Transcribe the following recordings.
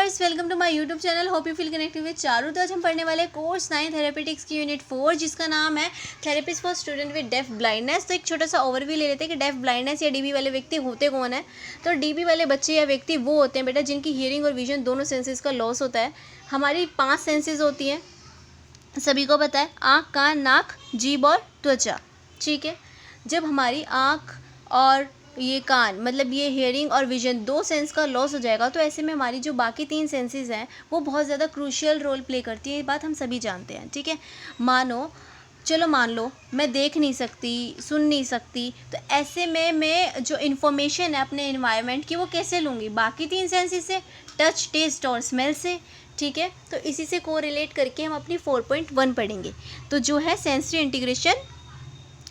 Guys, welcome to my YouTube channel. Hope you feel connected with Charu. तो आज हम पढ़ने वाले कोर्स 9 थेरेपेटिक्स की यूनिट 4 जिसका नाम है therapist for student with deaf blindness. तो एक छोटा सा ओवरव्यू ले लेते हैं कि डेफ ब्लाइंडनेस या डीबी वाले व्यक्ति होते कौन है। तो डीबी वाले बच्चे या व्यक्ति वो होते हैं बेटा जिनकी हियरिंग और विजन दोनों सेंसेस का लॉस होता है। हमारी 5 सेंसेस होती हैं, सभी को पता है, आँख, कान, नाक, जीभ और त्वचा। ठीक है, जब हमारी आँख और ये कान मतलब ये हियरिंग और विजन 2 सेंस का लॉस हो जाएगा तो ऐसे में हमारी जो बाकी 3 सेंसेस हैं वो बहुत ज़्यादा क्रूशियल रोल प्ले करती है। ये बात हम सभी जानते हैं। ठीक है, मान लो मैं देख नहीं सकती, सुन नहीं सकती, तो ऐसे में मैं जो इन्फॉर्मेशन है अपने इन्वायरमेंट की वो कैसे लूँगी? बाकी 3 सेंसेस से, टच, टेस्ट और स्मेल से। ठीक है, तो इसी से कोरिलेट करके हम अपनी 4.1 पढ़ेंगे। तो जो है सेंसरी इंटीग्रेशन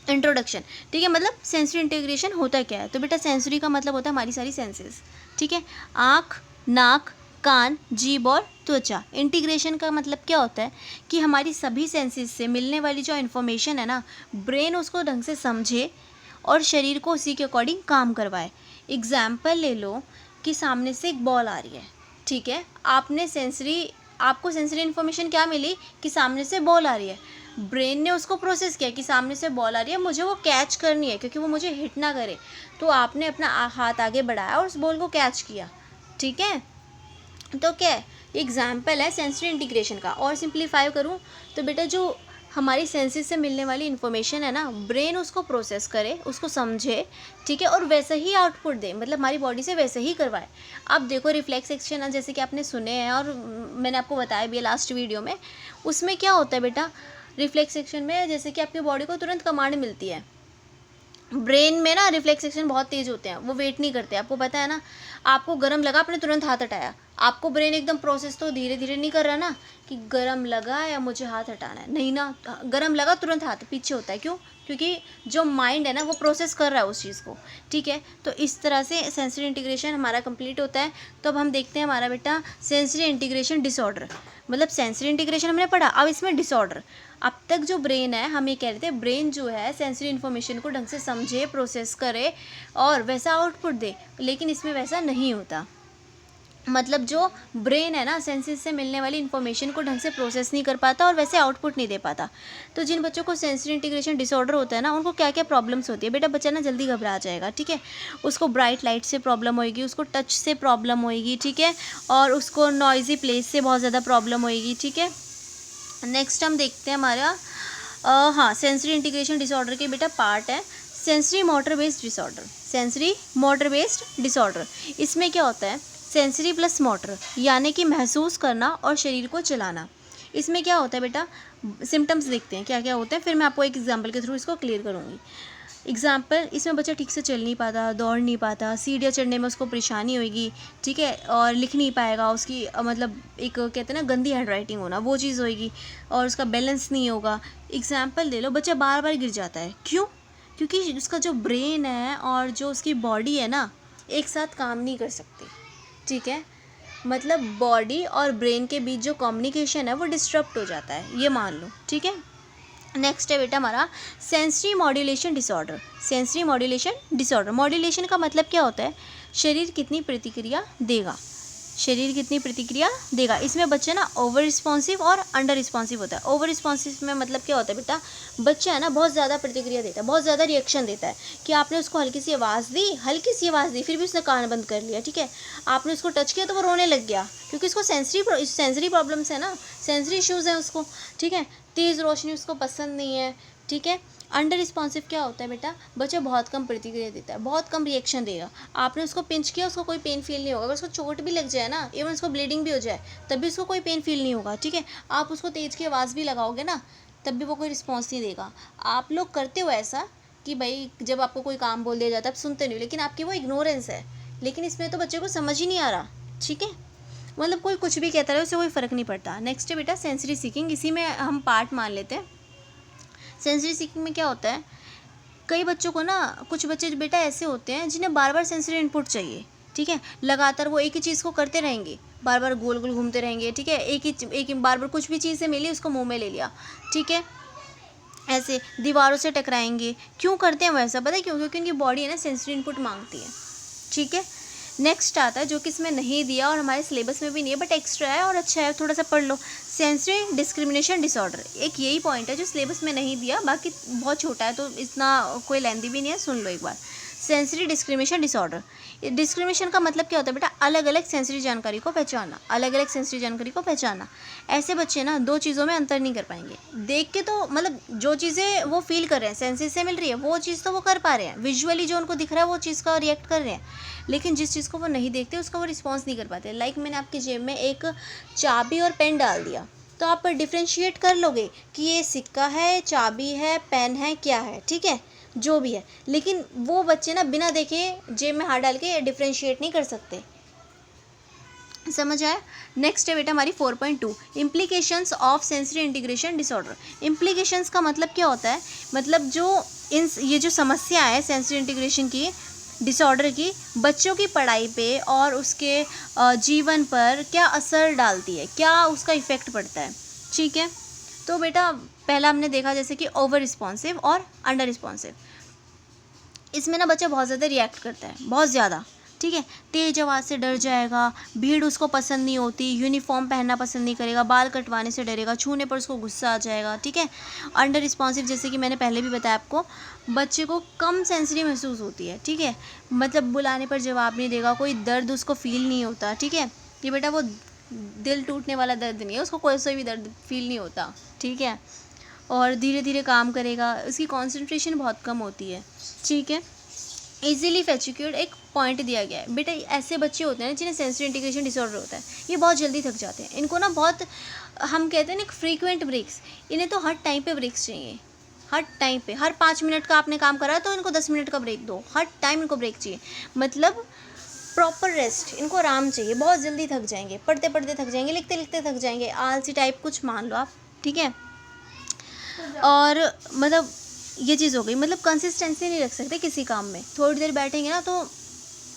इंट्रोडक्शन। ठीक है, मतलब सेंसरी इंटीग्रेशन होता क्या है? तो बेटा सेंसरी का मतलब होता है हमारी सारी सेंसेस। ठीक है, आँख, नाक, कान, जीभ और त्वचा। इंटीग्रेशन का मतलब क्या होता है कि हमारी सभी सेंसेस से मिलने वाली जो इन्फॉर्मेशन है ना, ब्रेन उसको ढंग से समझे और शरीर को उसी के अकॉर्डिंग काम करवाए। एग्जाम्पल ले लो कि सामने से एक बॉल आ रही है। ठीक है, आपको सेंसरी इन्फॉर्मेशन क्या मिली कि सामने से बॉल आ रही है। ब्रेन ने उसको प्रोसेस किया कि सामने से बॉल आ रही है, मुझे वो कैच करनी है क्योंकि वो मुझे हिट ना करे। तो आपने अपना हाथ आगे बढ़ाया और उस बॉल को कैच किया। ठीक है, तो क्या है, एग्जाम्पल है सेंसरी इंटीग्रेशन का। और सिंप्लीफाई करूँ तो बेटा जो हमारी सेंसेस से मिलने वाली इन्फॉर्मेशन है ना, ब्रेन उसको प्रोसेस करे, उसको समझे, ठीक है, और वैसा ही आउटपुट दे, मतलब हमारी बॉडी से वैसे ही करवाए। अब देखो रिफ्लेक्स एक्शन है, जैसे कि आपने सुने हैं और मैंने आपको बताया भी है लास्ट वीडियो में। उसमें क्या होता है बेटा, रिफ्लेक्स एक्शन में जैसे कि आपकी बॉडी को तुरंत कमांड मिलती है। ब्रेन में ना रिफ्लेक्स एक्शन बहुत तेज़ होते हैं, वो वेट नहीं करते। आपको पता है ना, आपको गर्म लगा, आपने तुरंत हाथ हटाया। आपको ब्रेन एकदम प्रोसेस तो धीरे धीरे नहीं कर रहा ना कि गर्म लगा या मुझे हाथ हटाना है, नहीं ना, गर्म लगा तुरंत हाथ पीछे होता है। क्यों? क्योंकि जो माइंड है ना वो प्रोसेस कर रहा है उस चीज़ को। ठीक है, तो इस तरह से सेंसरी इंटीग्रेशन हमारा कंप्लीट होता है। तो अब हम देखते हैं हमारा बेटा सेंसरी इंटीग्रेशन डिसऑर्डर। मतलब सेंसरी इंटीग्रेशन हमने पढ़ा, अब इसमें डिसऑर्डर। अब तक जो ब्रेन है, हम ये कह रहे थे ब्रेन जो है सेंसरी इन्फॉर्मेशन को ढंग से समझे, प्रोसेस करे और वैसा आउटपुट दे, लेकिन इसमें वैसा नहीं होता। मतलब जो ब्रेन है ना, सेंसेस से मिलने वाली इन्फॉर्मेशन को ढंग से प्रोसेस नहीं कर पाता और वैसे आउटपुट नहीं दे पाता। तो जिन बच्चों को सेंसरी इंटीग्रेशन डिसऑर्डर होता है ना, उनको क्या क्या प्रॉब्लम्स होती है बेटा? बच्चा ना जल्दी घबरा जाएगा। ठीक है, उसको ब्राइट लाइट से प्रॉब्लम होएगी, उसको टच से प्रॉब्लम होएगी। ठीक है, और उसको नॉइजी प्लेस से बहुत ज़्यादा प्रॉब्लम होएगी। ठीक है, नेक्स्ट हम देखते हैं हमारा हाँ, सेंसरी इंटीग्रेशन डिसऑर्डर के बेटा पार्ट है sensory motor based disorder. Sensory motor based disorder, इसमें क्या होता है, सेंसरी प्लस मोटर, यानी कि महसूस करना और शरीर को चलाना। इसमें क्या होता है बेटा, सिम्टम्स देखते हैं क्या क्या होते हैं, फिर मैं आपको एक एग्जाम्पल के थ्रू इसको क्लियर करूँगी। एग्जाम्पल, इसमें बच्चा ठीक से चल नहीं पाता, दौड़ नहीं पाता, सीढ़ियाँ चढ़ने में उसको परेशानी होगी। ठीक है, और लिख नहीं पाएगा, उसकी मतलब एक कहते हैं ना गंदी हैंड राइटिंग होना, वो चीज़ होगी, और उसका बैलेंस नहीं होगा। एग्जाम्पल ले लो, बच्चा बार बार गिर जाता है। क्यों? क्योंकि उसका जो ब्रेन है और जो उसकी बॉडी है ना, एक साथ काम नहीं कर सकती। ठीक है, मतलब बॉडी और ब्रेन के बीच जो कम्युनिकेशन है वो डिस्टर्ब हो जाता है, ये मान लो। ठीक है, नेक्स्ट है बेटा हमारा sensory modulation disorder. Sensory modulation disorder, modulation का मतलब क्या होता है, शरीर कितनी प्रतिक्रिया देगा, शरीर कितनी प्रतिक्रिया देगा। इसमें बच्चा ना ओवर रिस्पॉन्सिव और अंडर रिस्पॉन्सिव होता है। ओवर रिस्पॉन्सिव में मतलब क्या होता है बेटा, बच्चा है ना बहुत ज़्यादा प्रतिक्रिया देता है, बहुत ज़्यादा रिएक्शन देता है कि आपने उसको हल्की सी आवाज़ दी, फिर भी उसने कान बंद कर लिया। ठीक है, आपने उसको टच किया तो वो रोने लग गया क्योंकि उसको सेंसरी प्रॉब्लम्स है ना, सेंसरी इश्यूज़ हैं उसको। ठीक है, तेज़ रोशनी उसको पसंद नहीं है। ठीक है, अंडर रिस्पॉन्सिव क्या होता है बेटा, बच्चा बहुत कम प्रतिक्रिया देता है, बहुत कम रिएक्शन देगा। आपने उसको पिंच किया, उसको कोई पेन फील नहीं होगा। अगर उसको चोट भी लग जाए ना, इवन उसको ब्लीडिंग भी हो जाए, तब भी उसको कोई पेन फील नहीं होगा। ठीक है, आप उसको तेज़ की आवाज़ भी लगाओगे ना, तब भी वो कोई रिस्पॉन्स नहीं देगा। आप लोग करते हो ऐसा कि भाई जब आपको कोई काम बोल दिया जाता है आप सुनते नहीं हो, लेकिन आपकी वो इग्नोरेंस है। लेकिन इसमें तो बच्चे को समझ ही नहीं आ रहा। ठीक है, मतलब कोई कुछ भी कहता रहे, उससे कोई फ़र्क नहीं पड़ता। नेक्स्ट है बेटा सेंसरी सीकिंग, इसी में हम पार्ट मान लेते हैं। सेंसरी सीकिंग में क्या होता है, कई बच्चों को ना, कुछ बच्चे बेटा ऐसे होते हैं जिन्हें बार बार सेंसरी इनपुट चाहिए। ठीक है, लगातार वो एक ही चीज़ को करते रहेंगे, बार बार गोल गोल घूमते रहेंगे। ठीक है, एक ही बार बार कुछ भी चीज़ से मिली उसको मुंह में ले लिया। ठीक है, ऐसे दीवारों से टकराएंगे। क्यों करते हैं वैसा? पता है क्यों? क्योंकि उनकी बॉडी है ना सेंसरी इनपुट मांगती है। ठीक है, नेक्स्ट आता है जो कि इसमें नहीं दिया और हमारे सिलेबस में भी नहीं है बट एक्स्ट्रा है और अच्छा है, थोड़ा सा पढ़ लो। सेंसरी डिस्क्रिमिनेशन डिसऑर्डर, एक यही पॉइंट है जो सिलेबस में नहीं दिया, बाकी बहुत छोटा है तो इतना कोई लेंथी भी नहीं है, सुन लो एक बार। सेंसरी डिस्क्रिमिनेशन डिसऑर्डर, डिस्क्रिमिनेशन का मतलब क्या होता है बेटा, अलग अलग सेंसरी जानकारी को पहचानना, अलग अलग सेंसरी जानकारी को पहचानना। ऐसे बच्चे ना दो चीज़ों में अंतर नहीं कर पाएंगे। देख के तो मतलब जो चीज़ें वो फील कर रहे हैं, सेंसेस से मिल रही है वो चीज़ तो वो कर पा रहे हैं, विजुअली जो उनको दिख रहा है वो चीज़ का रिएक्ट कर रहे हैं, लेकिन जिस चीज़ को वो नहीं देखते उसका वो रिस्पॉन्स नहीं कर पाते। लाइक मैंने आपकी जेब में एक चाबी और पेन डाल दिया तो आप डिफ्रेंशिएट कर लोगे कि ये सिक्का है, चाबी है, पेन है, क्या है, ठीक है, जो भी है। लेकिन वो बच्चे ना बिना देखे जेब में हाथ डाल के डिफ्रेंशिएट नहीं कर सकते। समझ आया? नेक्स्ट है बेटा हमारी 4.2 implications of sensory integration disorder. Implications का मतलब क्या होता है, मतलब जो ये जो समस्या है सेंसरी इंटीग्रेशन की डिसऑर्डर की, बच्चों की पढ़ाई पे और उसके जीवन पर क्या असर डालती है, क्या उसका इफ़ेक्ट पड़ता है, ठीक है। तो बेटा पहला हमने देखा जैसे कि ओवर रिस्पॉन्सिव और अंडर रिस्पॉन्सिव। इसमें ना बच्चा बहुत ज़्यादा रिएक्ट करता है, बहुत ज़्यादा, ठीक है, तेज आवाज़ से डर जाएगा, भीड़ उसको पसंद नहीं होती, यूनिफॉर्म पहनना पसंद नहीं करेगा, बाल कटवाने से डरेगा, छूने पर उसको गुस्सा आ जाएगा, ठीक है। अंडर रिस्पॉन्सिव जैसे कि मैंने पहले भी बताया आपको, बच्चे को कम सेंसरी महसूस होती है, ठीक है, मतलब बुलाने पर जवाब नहीं देगा, कोई दर्द उसको फील नहीं होता, ठीक है। ये बेटा वो दिल टूटने वाला दर्द नहीं है, उसको कोई सा भी दर्द फील नहीं होता, ठीक है, और धीरे धीरे काम करेगा, उसकी कॉन्सेंट्रेशन बहुत कम होती है, ठीक है। ईजिली फैटिग्ड एक पॉइंट दिया गया है बेटा, ऐसे बच्चे होते हैं जिन्हें सेंसरी इंटीग्रेशन डिसऑर्डर होता है, ये बहुत जल्दी थक जाते हैं, इनको ना बहुत, हम कहते हैं ना फ्रीक्वेंट ब्रेक्स, इन्हें तो हर टाइम पे ब्रेक्स चाहिए, हर टाइम पे, हर 5 मिनट का आपने काम करा तो इनको 10 मिनट का ब्रेक दो, हर टाइम इनको ब्रेक चाहिए, मतलब प्रॉपर रेस्ट, इनको आराम चाहिए, बहुत जल्दी थक जाएंगे, पढ़ते पढ़ते थक जाएंगे, लिखते लिखते थक जाएंगे, आलसी टाइप कुछ मान लो आप, ठीक है। और मतलब ये चीज़ हो गई, मतलब कंसिस्टेंसी नहीं रख सकते किसी काम में, थोड़ी देर बैठेंगे ना तो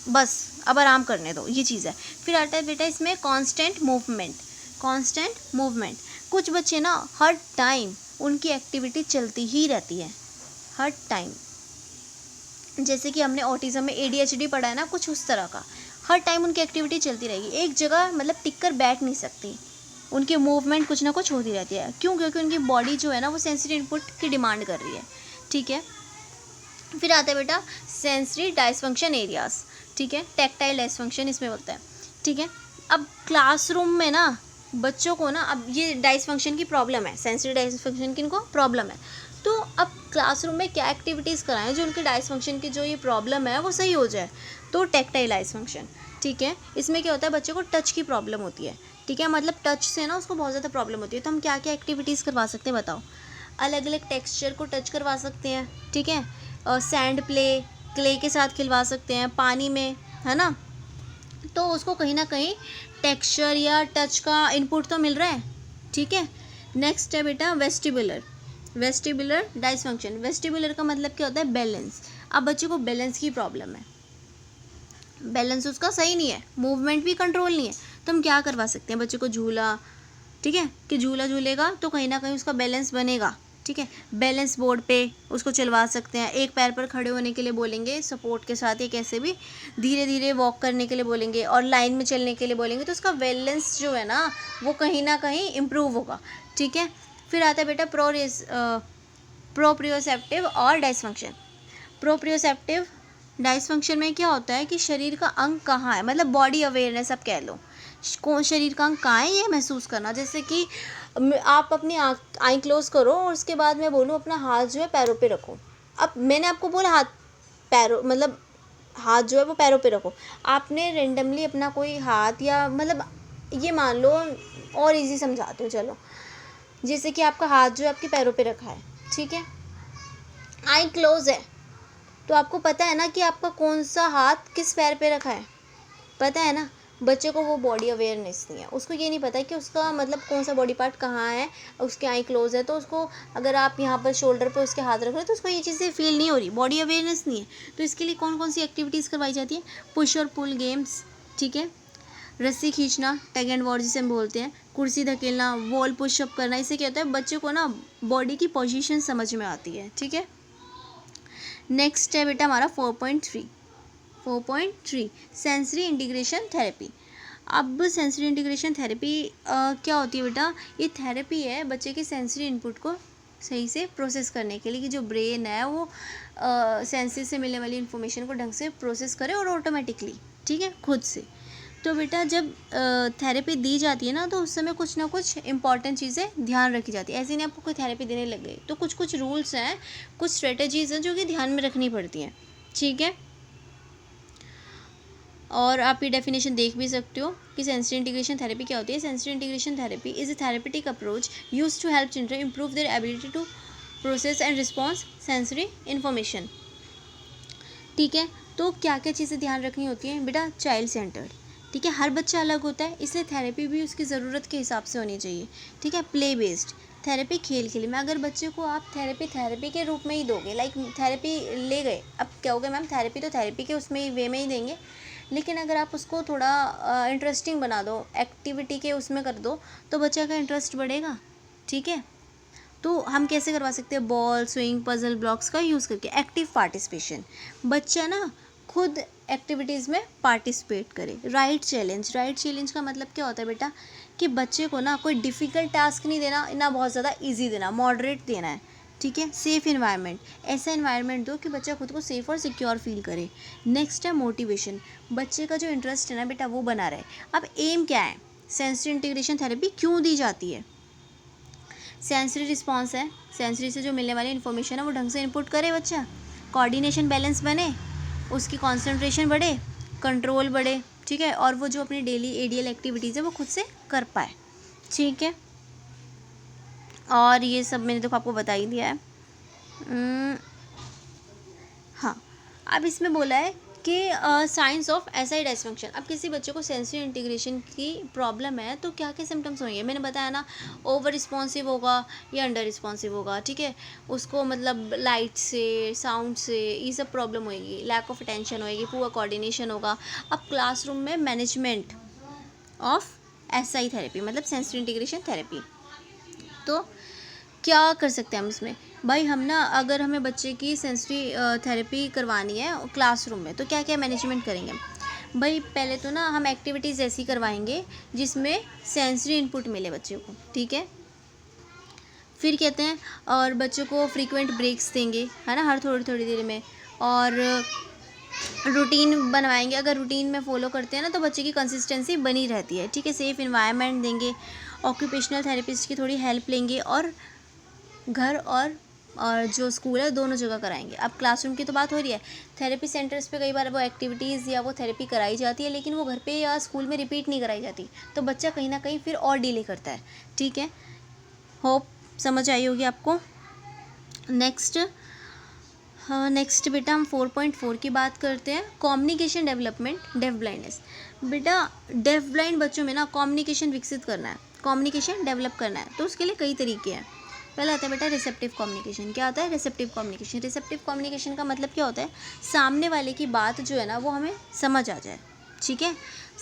बस अब आराम करने दो, ये चीज़ है। फिर आता है बेटा इसमें कांस्टेंट मूवमेंट, कांस्टेंट मूवमेंट, कुछ बच्चे ना हर टाइम उनकी एक्टिविटी चलती ही रहती है, हर टाइम, जैसे कि हमने ऑटिज्म में ADHD पढ़ा है ना, कुछ उस तरह का, हर टाइम उनकी एक्टिविटी चलती रहेगी, एक जगह मतलब टिक कर बैठ नहीं सकती, उनकी मूवमेंट कुछ ना कुछ होती रहती है, क्यों, क्योंकि उनकी बॉडी जो है ना वो सेंसरी इनपुट की डिमांड कर रही है, ठीक है। फिर आता है बेटा सेंसरी डायसफंक्शन एरियाज, ठीक है, टैक्टाइल डायसफंक्शन इसमें होता है, ठीक है। अब क्लासरूम में ना बच्चों को ना, अब ये डायसफंक्शन की प्रॉब्लम है, सेंसरी डायसफंक्शन की इनको प्रॉब्लम है, तो अब क्लासरूम में क्या एक्टिविटीज़ कराएं जो उनके डायसफंक्शन की जो ये प्रॉब्लम है वो सही हो जाए, तो टैक्टाइल डायसफंक्शन, ठीक है। इसमें क्या होता है, बच्चे को टच की प्रॉब्लम होती है, ठीक है, मतलब टच से ना उसको बहुत ज़्यादा प्रॉब्लम होती है, तो हम क्या क्या एक्टिविटीज़ करवा सकते हैं बताओ, अलग अलग टेक्सचर को टच करवा सकते हैं, ठीक है, सैंड प्ले, क्ले के साथ खिलवा सकते हैं, पानी में, है ना, तो उसको कहीं ना कहीं टेक्सचर या टच का इनपुट तो मिल रहा है, ठीक है। नेक्स्ट है बेटा वेस्टिबुलर, वेस्टिबुलर डायसफंक्शन, वेस्टिबुलर का मतलब क्या होता है, बैलेंस। अब बच्चे को बैलेंस की प्रॉब्लम है, बैलेंस उसका सही नहीं है, मूवमेंट भी कंट्रोल नहीं है, तो हम क्या करवा सकते हैं, बच्चे को झूला, ठीक है, कि झूला झूलेगा तो कहीं ना कहीं उसका बैलेंस बनेगा, ठीक है, बैलेंस बोर्ड पे उसको चलवा सकते हैं, एक पैर पर खड़े होने के लिए बोलेंगे सपोर्ट के साथ, या कैसे भी धीरे धीरे वॉक करने के लिए बोलेंगे और लाइन में चलने के लिए बोलेंगे, तो उसका बैलेंस जो है ना वो कहीं ना कहीं इम्प्रूव होगा, ठीक है। फिर आता है बेटा प्रोप्रियोसेप्टिव और डायसफंक्शन। प्रोप्रियोसेप्टिव डायसफंक्शन में क्या होता है कि शरीर का अंग कहाँ है, मतलब बॉडी अवेयरनेस आप कह लो, कौन शरीर का अंग कहाँ है ये महसूस करना, जैसे कि आप अपनी आई क्लोज करो और उसके बाद मैं बोलूँ अपना हाथ जो है पैरों पे रखो, अब मैंने आपको बोला हाथ पैरों, मतलब हाथ जो है वो पैरों पे रखो, आपने रेंडमली अपना कोई हाथ, या मतलब ये मान लो और इजी समझाती हूँ, चलो, जैसे कि आपका हाथ जो है आपके पैरों पे रखा है, ठीक है, आई क्लोज है, तो आपको पता है ना कि आपका कौन सा हाथ किस पैर पे रखा है, पता है ना। बच्चे को वो बॉडी अवेयरनेस नहीं है, उसको ये नहीं पता कि उसका मतलब कौन सा बॉडी पार्ट कहाँ है, उसके आई क्लोज है, तो उसको अगर आप यहाँ पर शोल्डर पे उसके हाथ रख रहे हो तो उसको ये चीज़ें फील नहीं हो रही, बॉडी अवेयरनेस नहीं है, तो इसके लिए कौन कौन सी एक्टिविटीज़ करवाई जाती है, पुश और पुल गेम्स, ठीक है, रस्सी खींचना, टग एंड वॉर जिसे हम बोलते हैं, कुर्सी धकेलना, वॉल पुशअप करना, इससे क्या होता है बच्चे को ना बॉडी की पोजीशन समझ में आती है, ठीक है। नेक्स्ट है बेटा हमारा 4.3 4.3 सेंसरी इंटीग्रेशन थेरेपी। अब सेंसरी इंटीग्रेशन थेरेपी क्या होती है बेटा? ये थेरेपी है बच्चे के सेंसरी इनपुट को सही से प्रोसेस करने के लिए, कि जो ब्रेन है वो सेंसेस से मिलने वाली इन्फॉर्मेशन को ढंग से प्रोसेस करे और ऑटोमेटिकली, ठीक है, खुद से। तो बेटा जब थेरेपी दी जाती है ना, तो उस समय कुछ ना कुछ इंपॉर्टेंट चीज़ें ध्यान रखी जाती है। ऐसे नहीं आपको कोई थेरेपी देने लग गई, तो कुछ कुछ रूल्स हैं, कुछ स्ट्रेटजीज हैं जो कि ध्यान में रखनी पड़ती हैं, ठीक है। और आप ये डेफिनेशन देख भी सकते हो कि सेंसरी इंटीग्रेशन थेरेपी क्या होती है। Sensory integration therapy is a therapeutic approach used to help children improve their ability to process and response sensory information, ठीक है। तो क्या क्या चीज़ें ध्यान रखनी होती हैं बेटा? चाइल्ड सेंटर्ड, ठीक है। हर बच्चा अलग होता है, इसलिए थेरेपी भी उसकी ज़रूरत के हिसाब से होनी चाहिए, ठीक है। प्ले बेस्ड थेरेपी, खेल खेल में। अगर बच्चे को आप थेरेपी के रूप में ही दोगे, लाइक थेरेपी ले गए, अब कहोगे मैम थेरेपी तो थेरेपी के उसमें ही वे में ही देंगे, लेकिन अगर आप उसको थोड़ा इंटरेस्टिंग बना दो, एक्टिविटी के उसमें कर दो, तो बच्चे का इंटरेस्ट बढ़ेगा, ठीक है। तो हम कैसे करवा सकते हैं? बॉल, स्विंग, पजल ब्लॉक्स का यूज़ करके। एक्टिव पार्टिसिपेशन, बच्चा ना खुद एक्टिविटीज़ में पार्टिसिपेट करे। राइट चैलेंज का मतलब क्या होता है बेटा? कि बच्चे को ना कोई डिफ़िकल्ट टास्क नहीं देना, ना बहुत ज़्यादा ईजी देना, मॉडरेट देना है, ठीक है। सेफ़ इन्वायरमेंट, ऐसा इन्वायरमेंट दो कि बच्चा खुद को सेफ़ और सिक्योर फील करे। नेक्स्ट है मोटिवेशन, बच्चे का जो इंटरेस्ट है ना बेटा वो बना रहे। अब एम क्या है? सेंसरी इंटीग्रेशन थेरेपी क्यों दी जाती है? सेंसरी रिस्पॉन्स है, सेंसरी से जो मिलने वाली इन्फॉर्मेशन है वो ढंग से इनपुट करे बच्चा, कोऑर्डिनेशन बैलेंस बने, उसकी कंसंट्रेशन बढ़े, कंट्रोल बढ़े, ठीक है, और वो जो अपनी डेली एडीएल एक्टिविटीज़ है वो खुद से कर पाए, ठीक है। और ये सब मैंने तो आपको बता ही दिया है। हाँ, अब इसमें बोला है कि साइंस ऑफ एसआई डिसफंक्शन। अब किसी बच्चे को सेंसरी इंटीग्रेशन की प्रॉब्लम है तो क्या क्या सिम्टम्स होंगे? मैंने बताया ना, ओवर रिस्पॉन्सिव होगा या अंडर रिस्पॉन्सिव होगा, ठीक है। उसको मतलब लाइट से, साउंड से, ये सब प्रॉब्लम होएगी, लैक ऑफ अटेंशन होएगी, पुअर कोऑर्डिनेशन होगा। अब क्लासरूम में मैनेजमेंट ऑफ एसआई थेरेपी मतलब सेंसरी इंटीग्रेशन थेरेपी, तो क्या कर सकते हैं हम इसमें? भाई हम ना, अगर हमें बच्चे की सेंसरी थेरेपी करवानी है क्लासरूम में, तो क्या क्या मैनेजमेंट करेंगे? भाई पहले तो ना हम एक्टिविटीज़ ऐसी करवाएंगे जिसमें सेंसरी इनपुट मिले बच्चे को, ठीक है। फिर कहते हैं और बच्चों को फ्रीक्वेंट ब्रेक्स देंगे, है ना, हर थोड़ी थोड़ी देर में। और रूटीन बनवाएंगे, अगर रूटीन में फॉलो करते हैं ना तो बच्चे की कंसिस्टेंसी बनी रहती है, ठीक है। सेफ़ इन्वायरमेंट देंगे, ऑक्यूपेशनल थेरेपिस्ट की थोड़ी हेल्प लेंगे, और घर और जो स्कूल है दोनों जगह कराएंगे। अब क्लासरूम की तो बात हो रही है, थेरेपी सेंटर्स पे कई बार वो एक्टिविटीज़ या वो थेरेपी कराई जाती है, लेकिन वो घर पे या स्कूल में रिपीट नहीं कराई जाती, तो बच्चा कहीं ना कहीं फिर और डिले करता है, ठीक है। होप समझ आई होगी आपको। नेक्स्ट बेटा हम 4.4 की बात करते हैं, कम्युनिकेशन डेवलपमेंट डेफ ब्लाइंडनेस। बेटा डेफ ब्लाइंड बच्चों में ना कम्युनिकेशन विकसित करना है, कम्युनिकेशन डेवलप करना है, तो उसके लिए कई तरीके हैं। पहला आता है बेटा रिसेप्टिव कम्युनिकेशन। क्या होता है रिसेप्टिव कम्युनिकेशन? रिसेप्टिव कम्युनिकेशन का मतलब क्या होता है? सामने वाले की बात जो है ना वो हमें समझ आ जाए, ठीक है।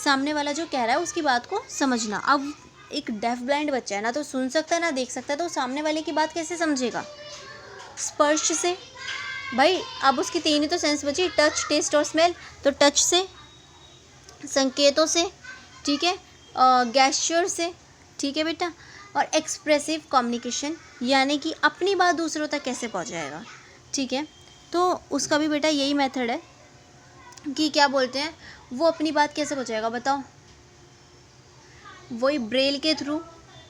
सामने वाला जो कह रहा है उसकी बात को समझना। अब एक डेफ ब्लाइंड बच्चा है ना, तो सुन सकता है ना देख सकता है, तो सामने वाले की बात कैसे समझेगा? स्पर्श से। भाई अब उसकी तीन ही तो सेंस बची, टच, टेस्ट और स्मेल, तो टच से, संकेतों से, ठीक है, गैस्चर से, ठीक है बेटा। और एक्सप्रेसिव कम्युनिकेशन यानी कि अपनी बात दूसरों तक कैसे पहुंचाएगा, ठीक है। तो उसका भी बेटा यही मेथड है कि क्या बोलते हैं, वो अपनी बात कैसे पहुंचाएगा बताओ? वही ब्रेल के थ्रू,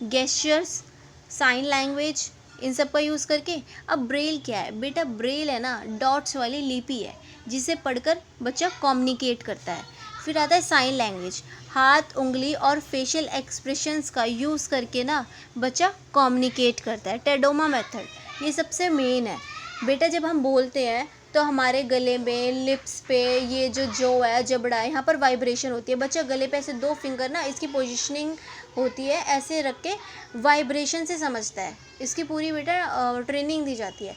गेस्चर्स, साइन लैंग्वेज, इन सब का यूज़ करके। अब ब्रेल क्या है बेटा? ब्रेल है ना डॉट्स वाली लिपि है जिसे पढ़कर बच्चा कम्युनिकेट करता है। फिर आता है साइन लैंग्वेज, हाथ, उंगली और फेशियल एक्सप्रेशंस का यूज़ करके ना बच्चा कम्युनिकेट करता है। टेडोमा मेथड, ये सबसे मेन है बेटा। जब हम बोलते हैं तो हमारे गले में, लिप्स पे, ये जो है जबड़ा है, यहाँ पर वाइब्रेशन होती है। बच्चा गले पे ऐसे दो फिंगर ना, इसकी पोजीशनिंग होती है ऐसे रख के, वाइब्रेशन से समझता है। इसकी पूरी बेटा ट्रेनिंग दी जाती है।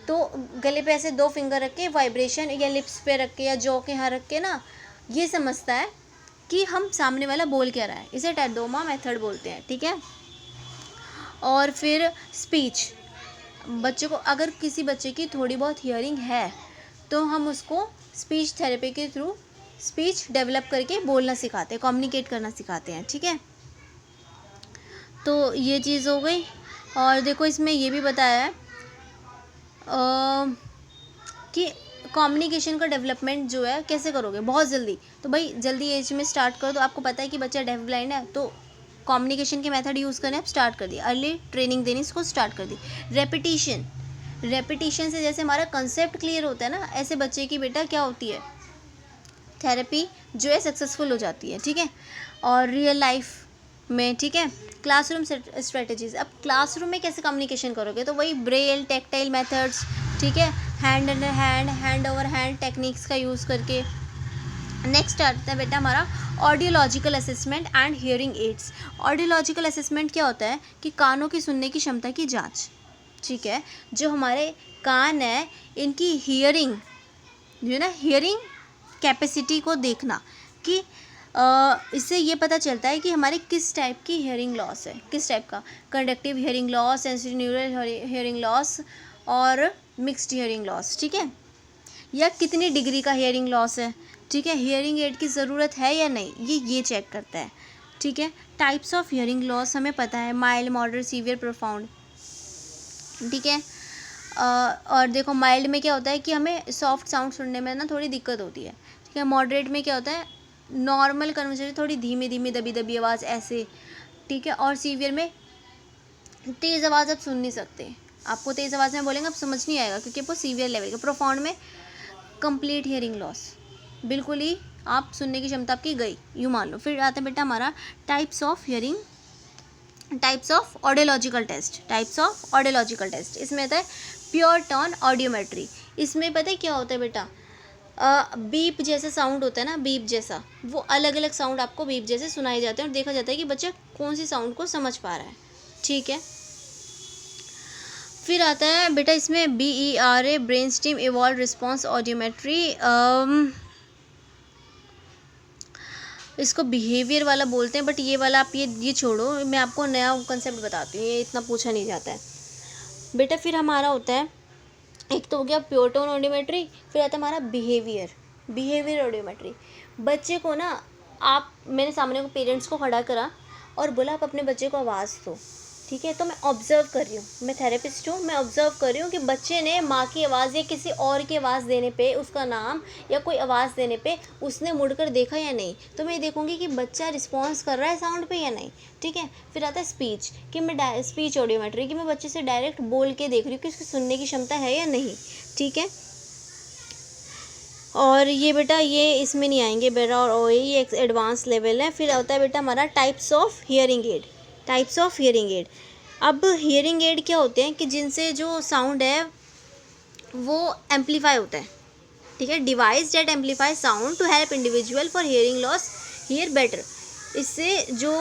तो गले पे ऐसे दो फिंगर रख के वाइब्रेशन, या लिप्स पे रख के, या जॉ के यहाँ रख के ना, ये समझता है कि हम सामने वाला बोल क्या रहा है। इसे टेडोमा मेथड बोलते हैं, ठीक है। और फिर स्पीच, बच्चे को, अगर किसी बच्चे की थोड़ी बहुत हियरिंग है तो हम उसको स्पीच थेरेपी के थ्रू स्पीच डेवलप करके बोलना सिखाते हैं, कम्युनिकेट करना सिखाते हैं, ठीक है। तो ये चीज़ हो गई। और देखो इसमें ये भी बताया है कि कम्युनिकेशन का डेवलपमेंट जो है कैसे करोगे, बहुत जल्दी। तो भाई जल्दी एज में स्टार्ट करो। तो आपको पता है कि बच्चा डेफ ब्लाइंड है, तो कम्युनिकेशन के मेथड यूज़ करने आप स्टार्ट कर दिए, अर्ली ट्रेनिंग देनी इसको स्टार्ट कर दी। रेपिटिशन से जैसे हमारा कंसेप्ट क्लियर होता है ना, ऐसे बच्चे की बेटा क्या होती है, थेरेपी जो है सक्सेसफुल हो जाती है, ठीक है। और रियल लाइफ में, ठीक है, क्लासरूम स्ट्रेटजीज। अब क्लासरूम में कैसे कम्युनिकेशन करोगे, तो वही ब्रेल, टेक्टाइल मेथड्स, ठीक है, hand under hand, hand over hand techniques का यूज़ करके। नेक्स्ट आता है बेटा हमारा audiological assessment and hearing aids. Audiological assessment क्या होता है कि कानों की सुनने की क्षमता की जांच, ठीक है। जो हमारे कान है इनकी हियरिंग जो है ना, हियरिंग कैपेसिटी को देखना कि इससे ये पता चलता है कि हमारे किस टाइप की हियरिंग लॉस है, किस टाइप का, conductive hearing loss, sensitive neural hearing loss और मिक्स्ड हियरिंग लॉस, ठीक है, या कितनी डिग्री का हियरिंग लॉस है, ठीक है, हियरिंग एड की ज़रूरत है या नहीं, ये चेक करता है, ठीक है। टाइप्स ऑफ हियरिंग लॉस हमें पता है, माइल्ड, मॉडरेट, सीवियर, प्रोफाउंड, ठीक है। और देखो माइल्ड में क्या होता है कि हमें सॉफ्ट साउंड सुनने में ना थोड़ी दिक्कत होती है, ठीक है। मॉडरेट में क्या होता है, नॉर्मल कन्वर्सेशन, थोड़ी धीमी धीमी दबी दबी आवाज़ ऐसे, ठीक है। और सीवियर में तेज़ आवाज़ आप सुन नहीं सकते, आपको तेज़ आवाज़ में बोलेंगे आप समझ नहीं आएगा क्योंकि वो सीवियर लेवल का। प्रोफाउंड में कंप्लीट हियरिंग लॉस, बिल्कुल ही आप सुनने की क्षमता आपकी गई, यूँ मान लो। फिर आता है बेटा हमारा types of hearing, types of audiological test, types of audiological test. इसमें आता है प्योर टोन ऑडियोमेट्री। इसमें पता है क्या होता है बेटा, बीप जैसा साउंड होता है ना, बीप जैसा, वो अलग अलग साउंड आपको बीप जैसे सुनाए जाते हैं और देखा जाता है कि बच्चा कौन सी साउंड को समझ पा रहा है, ठीक है। फिर आता है बेटा इसमें BERA, brain stem evolve response audiometry. इसको बिहेवियर वाला बोलते हैं, बट ये वाला आप ये छोड़ो, मैं आपको नया कंसेप्ट बताती हूँ, ये इतना पूछा नहीं जाता है बेटा। फिर हमारा होता है, एक तो हो गया प्योर टोन ऑडियोमेट्री, फिर आता है हमारा बिहेवियर ऑडियोमेट्री। बच्चे को ना आप, मैंने सामने को पेरेंट्स को खड़ा करा और बोला आप अपने बच्चे को आवाज़ दो, ठीक है। तो मैं ऑब्ज़र्व कर रही हूँ, मैं थेरेपिस्ट हूँ, मैं ऑब्ज़र्व कर रही हूँ कि बच्चे ने माँ की आवाज़ या किसी और की आवाज़ देने पे, उसका नाम या कोई आवाज़ देने पे उसने मुड़कर देखा या नहीं। तो मैं देखूँगी कि बच्चा रिस्पॉन्स कर रहा है साउंड पे या नहीं, ठीक है। फिर आता है स्पीच, कि मैं स्पीच ऑडियोमेट्री, कि मैं बच्चे से डायरेक्ट बोल के देख रही हूँ कि उसकी सुनने की क्षमता है या नहीं, ठीक है। और ये बेटा ये इसमें नहीं आएंगे बेटा, और ये एडवांस लेवल है। फिर आता है बेटा हमारा types of hearing aid, types of hearing aid. अब हियरिंग एड क्या होते हैं कि जिनसे जो साउंड है वो एम्पलीफाई होता है, ठीक है। Device that amplify sound to help individual for hearing loss hear better. इससे जो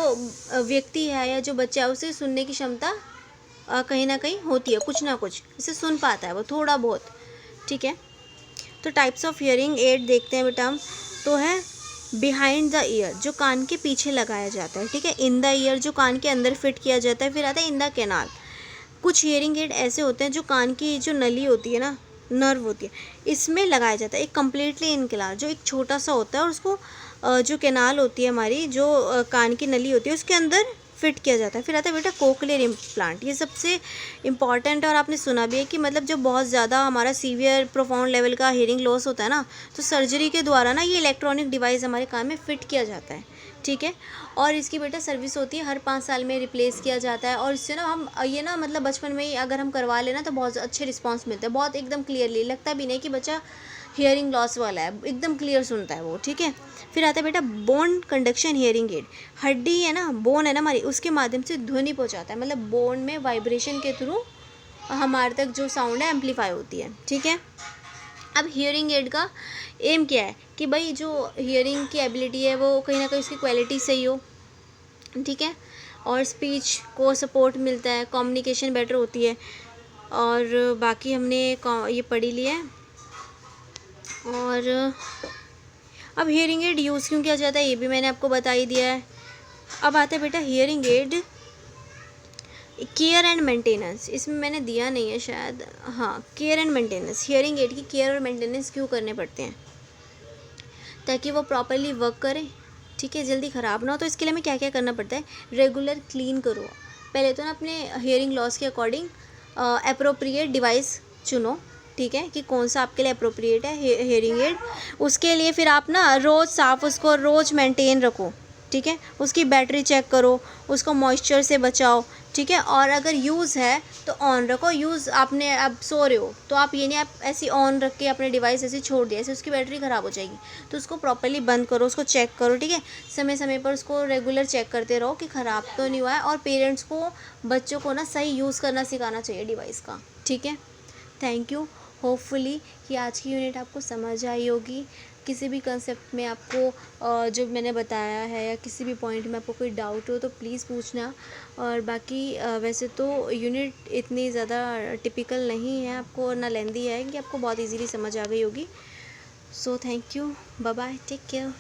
व्यक्ति है या जो बच्चा है उसे सुनने की क्षमता कहीं ना कहीं होती है, कुछ ना कुछ इसे सुन पाता है वो थोड़ा बहुत, ठीक है। तो टाइप्स ऑफ हियरिंग एड देखते हैं बेटा हम, तो है बिहाइंड द ईयर, जो कान के पीछे लगाया जाता है, ठीक है। इन द ईयर, जो कान के अंदर फिट किया जाता है। फिर आता है इन द कैनाल। कुछ हियरिंग एड ऐसे होते हैं जो कान की जो नली होती है ना, नर्व होती है, इसमें लगाया जाता है। एक कम्प्लीटली इन कैनाल, जो एक छोटा सा होता है और उसको जो कैनाल होती है हमारी, जो कान की नली होती है उसके अंदर फिट किया जाता है। फिर आता है बेटा कोक्लियर इम्प्लांट। ये सबसे इम्पॉर्टेंट है और आपने सुना भी है कि मतलब जब बहुत ज़्यादा हमारा सीवियर प्रोफाउंड लेवल का हियरिंग लॉस होता है ना, तो सर्जरी के द्वारा ना ये इलेक्ट्रॉनिक डिवाइस हमारे कान में फिट किया जाता है, ठीक है। और इसकी बेटा सर्विस होती है, हर 5 साल में रिप्लेस किया जाता है। और इससे ना हम ये ना मतलब बचपन में ही अगर हम करवा लेना तो बहुत अच्छे रिस्पॉन्स मिलते हैं, बहुत एकदम क्लियरली, लगता भी नहीं कि बच्चा हियरिंग लॉस वाला है, एकदम क्लियर सुनता है वो, ठीक है। फिर आता है बेटा बोन कंडक्शन हियरिंग एड। हड्डी है ना, बोन है ना हमारी, उसके माध्यम से ध्वनि पहुंचाता है, मतलब बोन में वाइब्रेशन के थ्रू हमारे तक जो साउंड है एम्पलीफाई होती है, ठीक है। अब हियरिंग एड का एम क्या है कि भाई जो हियरिंग की एबिलिटी है वो कहीं ना कहीं उसकी क्वालिटी सही हो, ठीक है। और स्पीच को सपोर्ट मिलता है, कम्युनिकेशन बेटर होती है, और बाकी हमने ये पढ़ी लिया है। और अब हियरिंग एड यूज़ क्यों किया जाता है ये भी मैंने आपको बता ही दिया है। अब आता है बेटा hearing aid care and maintenance. इसमें मैंने दिया नहीं है शायद, हाँ, care and maintenance. Hearing aid की केयर और मेंटेनेंस क्यों करने पड़ते हैं, ताकि वो प्रॉपरली वर्क करे, ठीक है, जल्दी ख़राब ना हो। तो इसके लिए हमें क्या क्या करना पड़ता है, रेगुलर क्लीन करो। पहले तो ना अपने हेयरिंग लॉस के अकॉर्डिंग एप्रोप्रिएट डिवाइस चुनो, ठीक है, कि कौन सा आपके लिए अप्रोप्रिएट है हेयरिंग एड। उसके लिए फिर आप ना रोज़ साफ़ उसको रोज़ मेंटेन रखो, ठीक है, उसकी बैटरी चेक करो, उसको मॉइस्चर से बचाओ, ठीक है। और अगर यूज़ है तो ऑन रखो, यूज़ आपने अब सो रहे हो तो आप ये नहीं आप ऐसी ऑन रख के अपने डिवाइस ऐसे छोड़ दिया, ऐसे उसकी बैटरी ख़राब हो जाएगी। तो उसको प्रॉपर्ली बंद करो, उसको चेक करो, ठीक है, समय समय पर उसको रेगुलर चेक करते रहो कि ख़राब तो नहीं हुआ है। और पेरेंट्स को बच्चों को ना सही यूज़ करना सिखाना चाहिए डिवाइस का, ठीक है। Thank you. होपफुली कि आज की यूनिट आपको समझ आई होगी। किसी भी कंसेप्ट में आपको जो मैंने बताया है या किसी भी पॉइंट में आपको कोई डाउट हो तो प्लीज़ पूछना। और बाकी वैसे तो यूनिट इतनी ज़्यादा टिपिकल नहीं है, आपको ना लेंदी है कि आपको बहुत इजीली समझ आ गई होगी। So thank you, bye bye, take care.